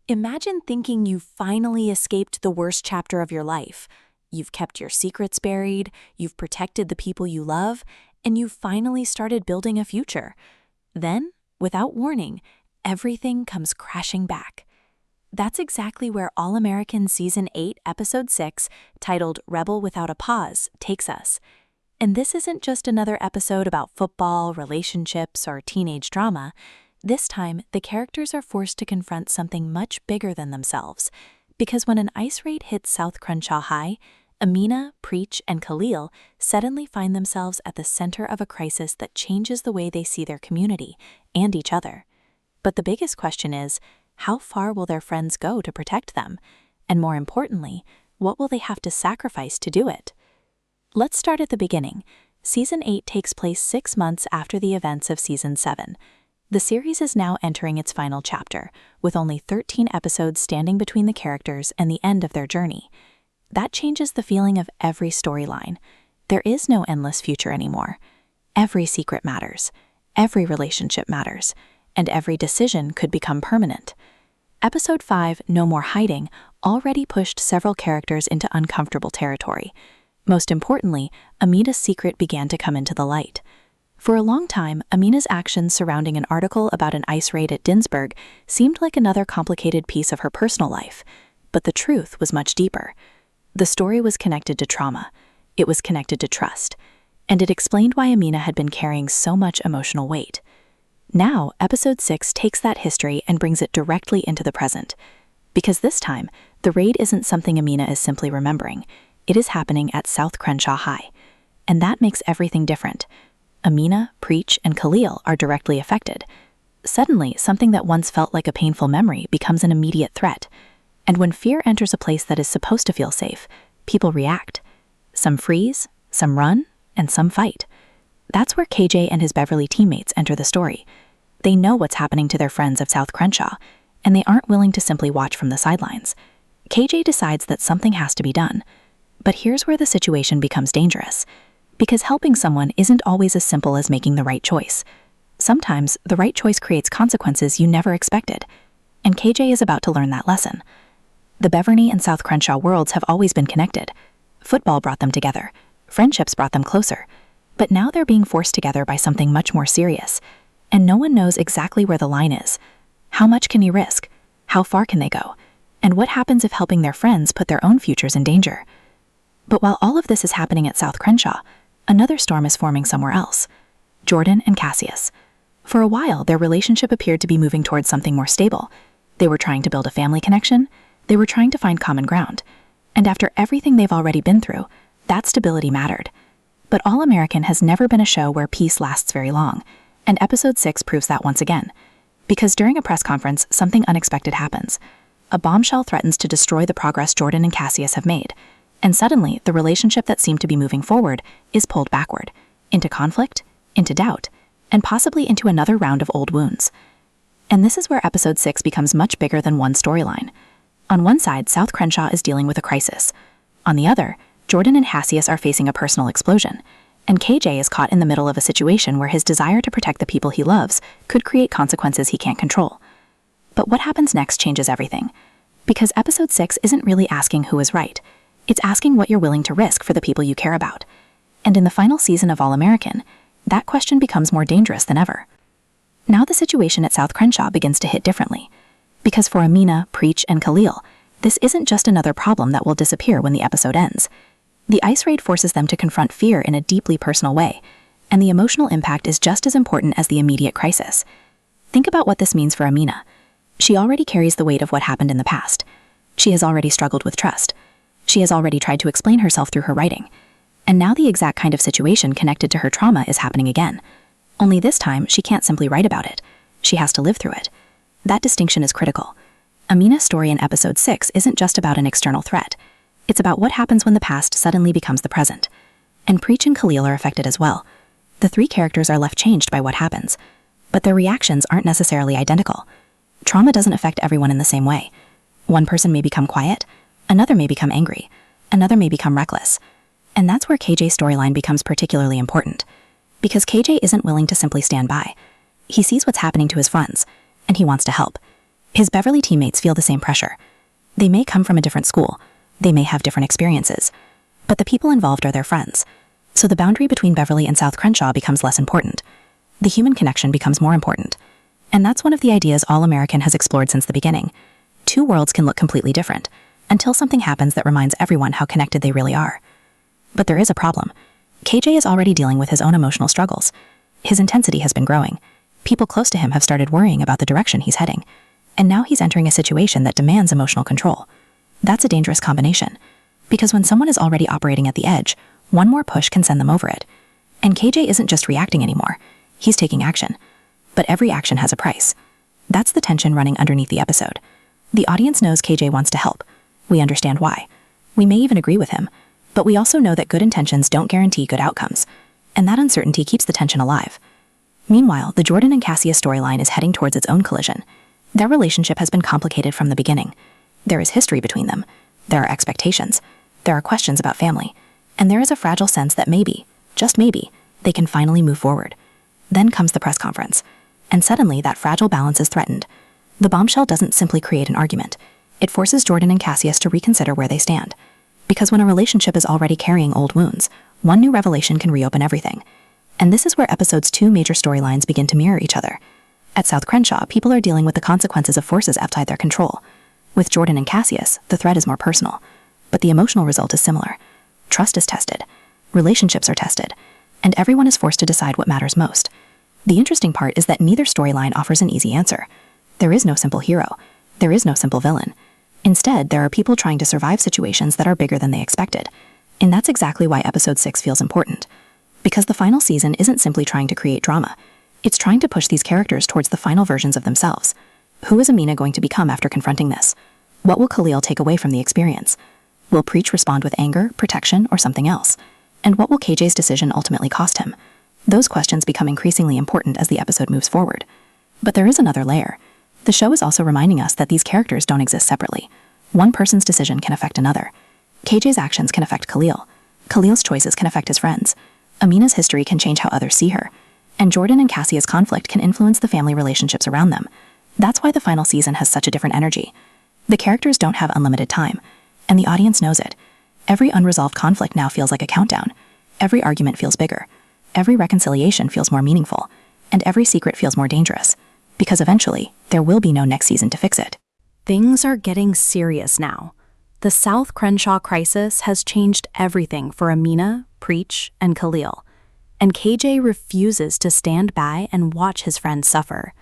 Imagine thinking you finally escaped the worst chapter of your life. You've kept your secrets buried, you've protected the people you love, and you've finally started building a future. Then, without warning, everything comes crashing back. That's exactly where All-American Season 8, Episode 6, titled Rebel Without a Pause, takes us. And this isn't just another episode about football, relationships, or teenage drama. This time, the characters are forced to confront something much bigger than themselves, because when an ice raid hits South Crenshaw High, Amina, Preach, and Khalil suddenly find themselves at the center of a crisis that changes the way they see their community and each other. But the biggest question is, how far will their friends go to protect them? And more importantly, what will they have to sacrifice to do it? Let's start at the beginning. Season 8 takes place 6 months after the events of Season 7. The series is now entering its final chapter, with only 13 episodes standing between the characters and the end of their journey. That changes the feeling of every storyline. There is no endless future anymore. Every secret matters, every relationship matters, and every decision could become permanent. Episode 5, No More Hiding, already pushed several characters into uncomfortable territory. Most importantly, Amina's secret began to come into the light. For a long time, Amina's actions surrounding an article about an ice raid at Dinsburg seemed like another complicated piece of her personal life. But the truth was much deeper. The story was connected to trauma. It was connected to trust. And it explained why Amina had been carrying so much emotional weight. Now, Episode 6 takes that history and brings it directly into the present. Because this time, the raid isn't something Amina is simply remembering. It is happening at South Crenshaw High. And that makes everything different. Amina, Preach, and Khalil are directly affected. Suddenly, something that once felt like a painful memory becomes an immediate threat. And when fear enters a place that is supposed to feel safe, people react. Some freeze, some run, and some fight. That's where KJ and his Beverly teammates enter the story. They know what's happening to their friends of South Crenshaw, and they aren't willing to simply watch from the sidelines. KJ decides that something has to be done. But here's where the situation becomes dangerous. Because helping someone isn't always as simple as making the right choice. Sometimes, the right choice creates consequences you never expected. And KJ is about to learn that lesson. The Beverly and South Crenshaw worlds have always been connected. Football brought them together. Friendships brought them closer. But now they're being forced together by something much more serious. And no one knows exactly where the line is. How much can you risk? How far can they go? And what happens if helping their friends put their own futures in danger? But while all of this is happening at South Crenshaw, another storm is forming somewhere else. Jordan and Cassius. For a while, their relationship appeared to be moving towards something more stable. They were trying to build a family connection. They were trying to find common ground. And after everything they've already been through, that stability mattered. But All-American has never been a show where peace lasts very long, and Episode 6 proves that once again. Because during a press conference, something unexpected happens. A bombshell threatens to destroy the progress Jordan and Cassius have made. And suddenly, the relationship that seemed to be moving forward is pulled backward, into conflict, into doubt, and possibly into another round of old wounds. And this is where Episode 6 becomes much bigger than one storyline. On one side, South Crenshaw is dealing with a crisis. On the other, Jordan and Cassius are facing a personal explosion, and KJ is caught in the middle of a situation where his desire to protect the people he loves could create consequences he can't control. But what happens next changes everything. Because Episode 6 isn't really asking who is right. It's asking what you're willing to risk for the people you care about. And in the final season of All-American, that question becomes more dangerous than ever. Now the situation at South Crenshaw begins to hit differently. Because for Amina, Preach, and Khalil, this isn't just another problem that will disappear when the episode ends. The ice raid forces them to confront fear in a deeply personal way, and the emotional impact is just as important as the immediate crisis. Think about what this means for Amina. She already carries the weight of what happened in the past. She has already struggled with trust. She has already tried to explain herself through her writing. And now the exact kind of situation connected to her trauma is happening again. Only this time, she can't simply write about it. She has to live through it. That distinction is critical. Amina's story in Episode 6 isn't just about an external threat. It's about what happens when the past suddenly becomes the present. And Preach and Khalil are affected as well. The three characters are left changed by what happens. But their reactions aren't necessarily identical. Trauma doesn't affect everyone in the same way. One person may become quiet, another may become angry, another may become reckless. And that's where KJ's storyline becomes particularly important. Because KJ isn't willing to simply stand by. He sees what's happening to his friends, and he wants to help. His Beverly teammates feel the same pressure. They may come from a different school, they may have different experiences, but the people involved are their friends. So the boundary between Beverly and South Crenshaw becomes less important. The human connection becomes more important. And that's one of the ideas All American has explored since the beginning. Two worlds can look completely different, until something happens that reminds everyone how connected they really are. But there is a problem. KJ is already dealing with his own emotional struggles. His intensity has been growing. People close to him have started worrying about the direction he's heading. And now he's entering a situation that demands emotional control. That's a dangerous combination, because when someone is already operating at the edge, one more push can send them over it. And KJ isn't just reacting anymore, he's taking action. But every action has a price. That's the tension running underneath the episode. The audience knows KJ wants to help. We understand why. We may even agree with him, but we also know that good intentions don't guarantee good outcomes, and that uncertainty keeps the tension alive. Meanwhile, the Jordan and Cassius storyline is heading towards its own collision. Their relationship has been complicated from the beginning. There is history between them. There are expectations. There are questions about family. And there is a fragile sense that maybe, just maybe, they can finally move forward. Then comes the press conference. And suddenly, that fragile balance is threatened. The bombshell doesn't simply create an argument. It forces Jordan and Cassius to reconsider where they stand. Because when a relationship is already carrying old wounds, one new revelation can reopen everything. And this is where episode's two major storylines begin to mirror each other. At South Crenshaw, people are dealing with the consequences of forces outside their control. With Jordan and Cassius, the threat is more personal. But the emotional result is similar. Trust is tested. Relationships are tested. And everyone is forced to decide what matters most. The interesting part is that neither storyline offers an easy answer. There is no simple hero. There is no simple villain. Instead, there are people trying to survive situations that are bigger than they expected. And that's exactly why episode 6 feels important. Because the final season isn't simply trying to create drama. It's trying to push these characters towards the final versions of themselves. Who is Amina going to become after confronting this? What will Khalil take away from the experience? Will Preach respond with anger, protection, or something else? And what will KJ's decision ultimately cost him? Those questions become increasingly important as the episode moves forward. But there is another layer. The show is also reminding us that these characters don't exist separately. One person's decision can affect another. KJ's actions can affect Khalil. Khalil's choices can affect his friends. Amina's history can change how others see her. And Jordan and Cassius' conflict can influence the family relationships around them. That's why the final season has such a different energy. The characters don't have unlimited time, and the audience knows it. Every unresolved conflict now feels like a countdown. Every argument feels bigger. Every reconciliation feels more meaningful. And every secret feels more dangerous. Because eventually, there will be no next season to fix it. Things are getting serious now. The South Crenshaw crisis has changed everything for Amina, Preach, and Khalil. And KJ refuses to stand by and watch his friends suffer.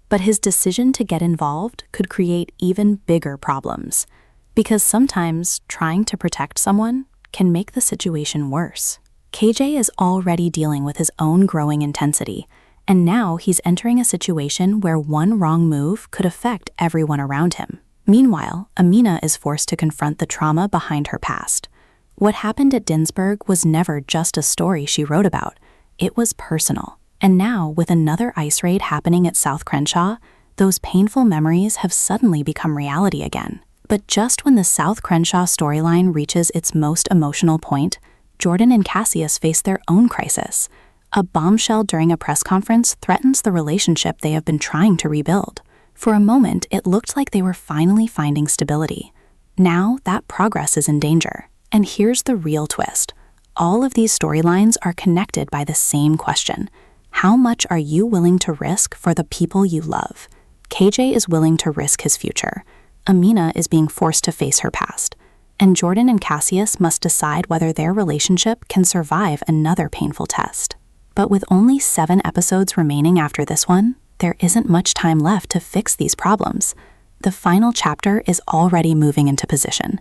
But his decision to get involved could create even bigger problems. Because sometimes trying to protect someone can make the situation worse. KJ is already dealing with his own growing intensity, and now he's entering a situation where one wrong move could affect everyone around him. Meanwhile, Amina is forced to confront the trauma behind her past. What happened at Dinsburg was never just a story she wrote about. It was personal. And now, with another ice raid happening at South Crenshaw, those painful memories have suddenly become reality again. But just when the South Crenshaw storyline reaches its most emotional point, Jordan and Cassius face their own crisis. A bombshell during a press conference threatens the relationship they have been trying to rebuild. For a moment, it looked like they were finally finding stability. Now, that progress is in danger. And here's the real twist. All of these storylines are connected by the same question. How much are you willing to risk for the people you love? KJ is willing to risk his future. Amina is being forced to face her past. And Jordan and Cassius must decide whether their relationship can survive another painful test. But with only 7 episodes remaining after this one, there isn't much time left to fix these problems. The final chapter is already moving into position.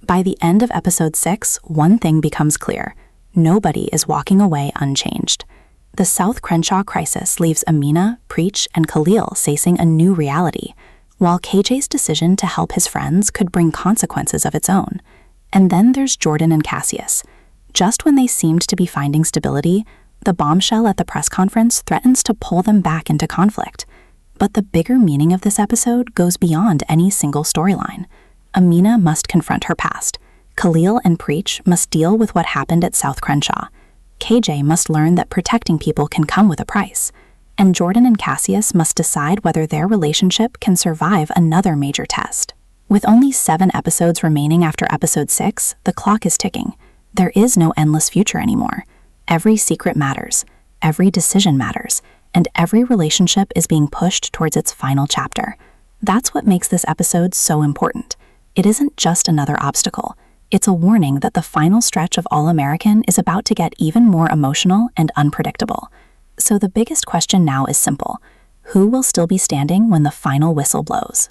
By the end of episode 6, one thing becomes clear. Nobody is walking away unchanged. The South Crenshaw crisis leaves Amina, Preach, and Khalil facing a new reality, while KJ's decision to help his friends could bring consequences of its own. And then there's Jordan and Cassius. Just when they seemed to be finding stability, the bombshell at the press conference threatens to pull them back into conflict. But the bigger meaning of this episode goes beyond any single storyline. Amina must confront her past. Khalil and Preach must deal with what happened at South Crenshaw. KJ must learn that protecting people can come with a price. and Jordan and Cassius must decide whether their relationship can survive another major test. With only 7 episodes remaining after episode 6, the clock is ticking. There is no endless future anymore. Every secret matters, every decision matters, and every relationship is being pushed towards its final chapter. That's what makes this episode so important. It isn't just another obstacle. It's a warning that the final stretch of All American is about to get even more emotional and unpredictable. So the biggest question now is simple. Who will still be standing when the final whistle blows?